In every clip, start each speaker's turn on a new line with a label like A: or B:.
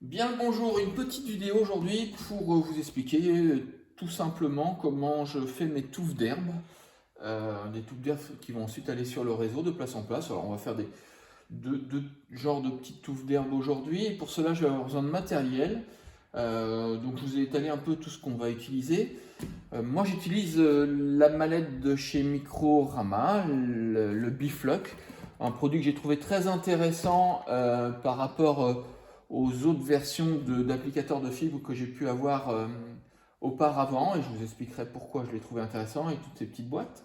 A: Bien le bonjour, une petite vidéo aujourd'hui pour vous expliquer tout simplement comment je fais mes touffes d'herbe. Des touffes d'herbe qui vont ensuite aller sur le réseau de place en place. Alors on va faire deux genres de petites touffes d'herbe aujourd'hui. Et pour cela je vais avoir besoin de matériel. Donc je vous ai étalé un peu tout ce qu'on va utiliser. Moi j'utilise la mallette de chez Microrama, le Bifloc. Un produit que j'ai trouvé très intéressant par rapport aux autres versions d'applicateurs de fibres que j'ai pu avoir auparavant, et je vous expliquerai pourquoi je l'ai trouvé intéressant et toutes ces petites boîtes.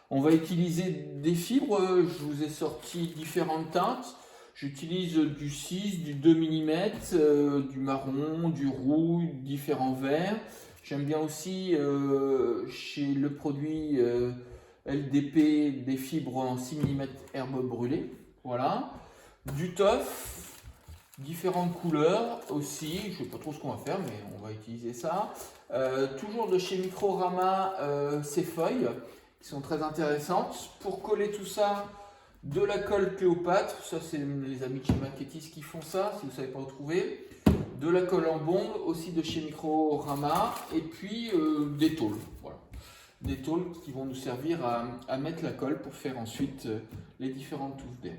A: On va utiliser des fibres, je vous ai sorti différentes teintes. J'utilise du 6, du 2 mm, du marron, du roux, différents verts. J'aime bien aussi chez le produit LDP des fibres en 6 mm herbe brûlée. Voilà. Du toff, différentes couleurs aussi. Je ne sais pas trop ce qu'on va faire, mais on va utiliser ça. Toujours de chez Microrama, ces feuilles qui sont très intéressantes. Pour coller tout ça, de la colle Cléopâtre. Ça, c'est les amis de chez Maquettis qui font ça, si vous ne savez pas où trouver. De la colle en bombe, aussi de chez Microrama. Et puis des tôles. Voilà. Des tôles qui vont nous servir à mettre la colle pour faire ensuite les différentes touffes d'herbe.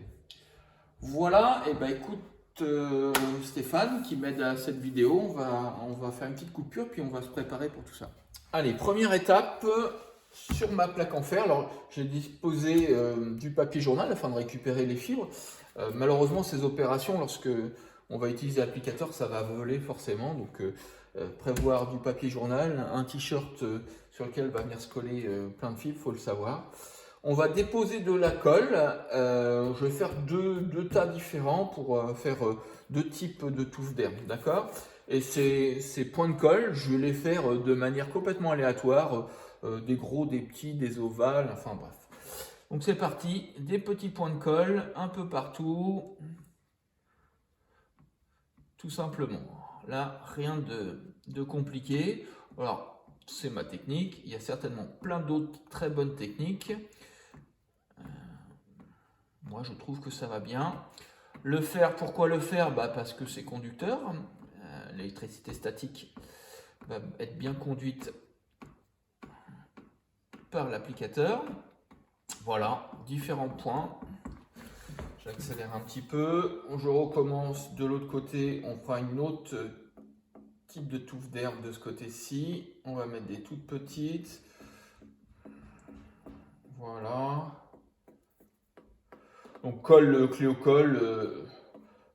A: Voilà, et ben écoute Stéphane qui m'aide à cette vidéo, on va faire une petite coupure puis on va se préparer pour tout ça. Allez, première étape, sur ma plaque en fer, alors j'ai disposé du papier journal afin de récupérer les fibres. Malheureusement ces opérations, lorsque on va utiliser l'applicateur, ça va voler forcément, donc prévoir du papier journal, un t-shirt sur lequel va venir se coller plein de fibres, il faut le savoir. On va déposer de la colle. Je vais faire deux tas différents pour faire deux types de touffes d'herbe, d'accord? Et ces points de colle, je vais les faire de manière complètement aléatoire, des gros, des petits, des ovales, enfin bref. Donc c'est parti, des petits points de colle un peu partout, tout simplement. Là, rien de compliqué. Alors, c'est ma technique. Il y a certainement plein d'autres très bonnes techniques. Moi, je trouve que ça va bien. Le fer, pourquoi le fer? Parce que c'est conducteur. L'électricité statique va être bien conduite par l'applicateur. Voilà, différents points. J'accélère un petit peu. Je recommence de l'autre côté. On fera une autre type de touffe d'herbe de ce côté-ci. On va mettre des toutes petites. Voilà. Donc colle Cléocolle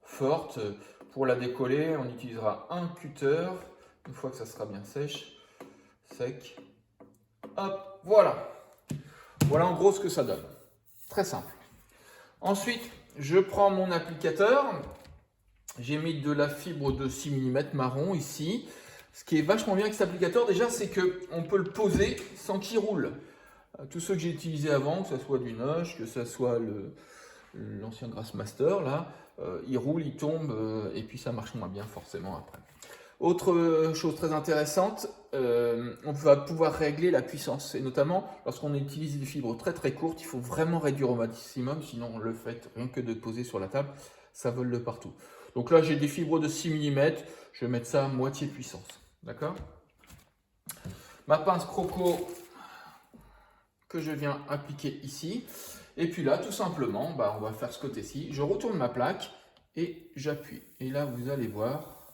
A: forte. Pour la décoller, on utilisera un cutter. Une fois que ça sera bien sec. Hop, voilà. Voilà en gros ce que ça donne. Très simple. Ensuite, je prends mon applicateur. J'ai mis de la fibre de 6 mm marron ici. Ce qui est vachement bien avec cet applicateur déjà, c'est qu'on peut le poser sans qu'il roule. Tous ceux que j'ai utilisés avant, que ce soit du Noche, que ce soit l'ancien Grassmaster, là, il roule, il tombe, et puis ça marche moins bien forcément après. Autre chose très intéressante, on va pouvoir régler la puissance, et notamment lorsqu'on utilise des fibres très très courtes, il faut vraiment réduire au maximum, sinon le fait rien que de poser sur la table, ça vole de partout. Donc là j'ai des fibres de 6 mm, je vais mettre ça à moitié puissance, d'accord? Ma pince croco que je viens appliquer ici. Et puis là, tout simplement, on va faire ce côté-ci. Je retourne ma plaque et j'appuie. Et là, vous allez voir,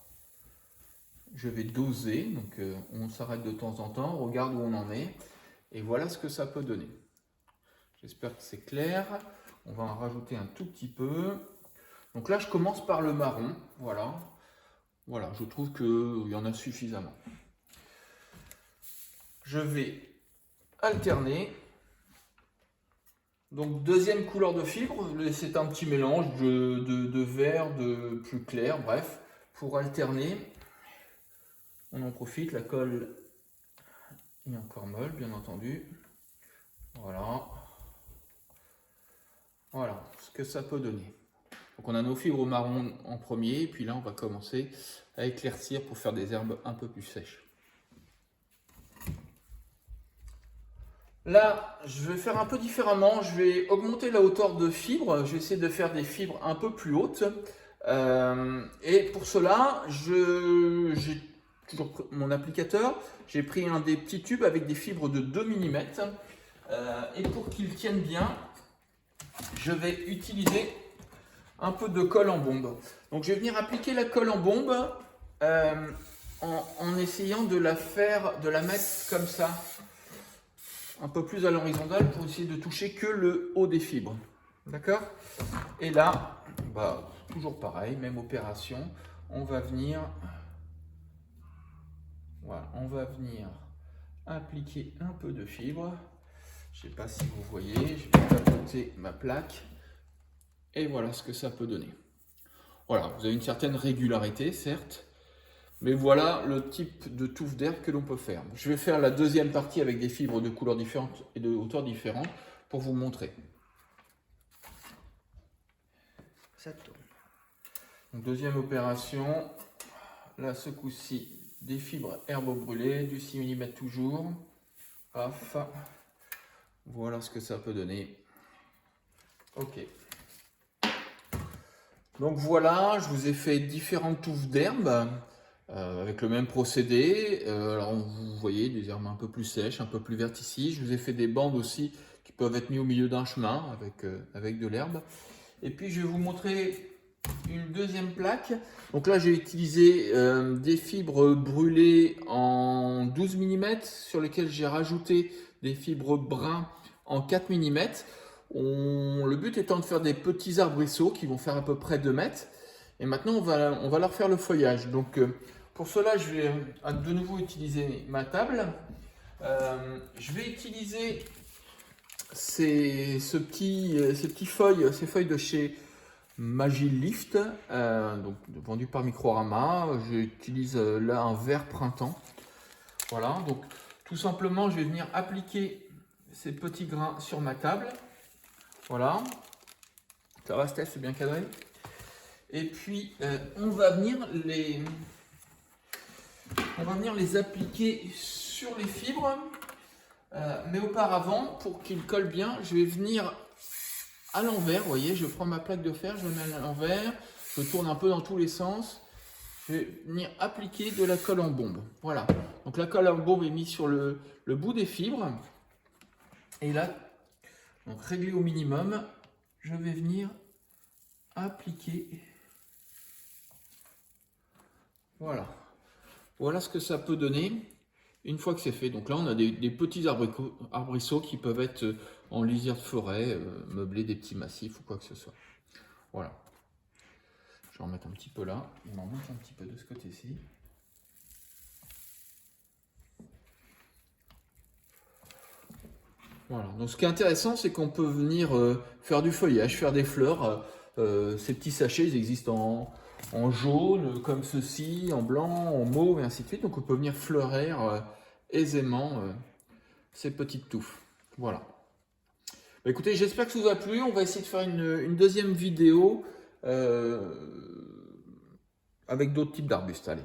A: je vais doser. Donc, on s'arrête de temps en temps, on regarde où on en est. Et voilà ce que ça peut donner. J'espère que c'est clair. On va en rajouter un tout petit peu. Donc là, je commence par le marron. Voilà. Voilà, je trouve qu'il y en a suffisamment. Je vais alterner. Donc deuxième couleur de fibre, c'est un petit mélange de vert, de plus clair, bref, pour alterner. On en profite, la colle est encore molle, bien entendu. Voilà. Voilà ce que ça peut donner. Donc on a nos fibres marron en premier, et puis là on va commencer à éclaircir pour faire des herbes un peu plus sèches. Là, je vais faire un peu différemment. Je vais augmenter la hauteur de fibres. Je vais essayer de faire des fibres un peu plus hautes. Et pour cela, j'ai toujours mon applicateur. J'ai pris un des petits tubes avec des fibres de 2 mm. Et pour qu'il tienne bien, je vais utiliser un peu de colle en bombe. Donc je vais venir appliquer la colle en bombe en essayant de la mettre comme ça, un peu plus à l'horizontale pour essayer de toucher que le haut des fibres. D'accord? Et là, toujours pareil, même opération. On va venir, voilà, on va venir appliquer un peu de fibre. Je ne sais pas si vous voyez, je vais tapoter ma plaque. Et voilà ce que ça peut donner. Voilà, vous avez une certaine régularité, certes. Mais voilà le type de touffe d'herbe que l'on peut faire. Je vais faire la deuxième partie avec des fibres de couleurs différentes et de hauteurs différentes pour vous montrer. Ça tourne. Donc, deuxième opération. Là, ce coup-ci, des fibres herbe brûlée, du 6 mm toujours. Paf. Voilà ce que ça peut donner. Ok. Donc voilà, je vous ai fait différentes touffes d'herbe avec le même procédé. Alors vous voyez des herbes un peu plus sèches, un peu plus vertes ici. Je vous ai fait des bandes aussi qui peuvent être mis au milieu d'un chemin avec de l'herbe. Et puis je vais vous montrer une deuxième plaque. Donc là j'ai utilisé des fibres brûlées en 12 mm sur lesquelles j'ai rajouté des fibres brun en 4 mm. Le but étant de faire des petits arbrisseaux qui vont faire à peu près 2 mètres. Et maintenant, on va leur faire le feuillage. Donc, pour cela, je vais de nouveau utiliser ma table. Je vais utiliser ces feuilles de chez Magilift, donc vendues par Microrama. J'utilise là un vert printemps. Voilà, donc tout simplement, je vais venir appliquer ces petits grains sur ma table. Voilà, ça va Steph, c'est bien cadré. Et puis on va venir les appliquer sur les fibres. Mais auparavant, pour qu'ils collent bien, je vais venir à l'envers. Vous voyez, je prends ma plaque de fer, je la mets à l'envers, je tourne un peu dans tous les sens. Je vais venir appliquer de la colle en bombe. Voilà, donc la colle en bombe est mise sur le bout des fibres. Et là, donc réglé au minimum, je vais venir appliquer. Voilà. Voilà ce que ça peut donner une fois que c'est fait. Donc là, on a des petits arbrisseaux qui peuvent être en lisière de forêt, meubler des petits massifs ou quoi que ce soit. Voilà. Je vais en mettre un petit peu là. Il m'en manque un petit peu de ce côté-ci. Voilà. Donc ce qui est intéressant, c'est qu'on peut venir faire du feuillage, faire des fleurs. Ces petits sachets, ils existent en jaune, comme ceci, en blanc, en mauve, et ainsi de suite. Donc on peut venir fleurir aisément ces petites touffes. Voilà. Bah, écoutez, j'espère que ça vous a plu. On va essayer de faire une deuxième vidéo avec d'autres types d'arbustes. Allez.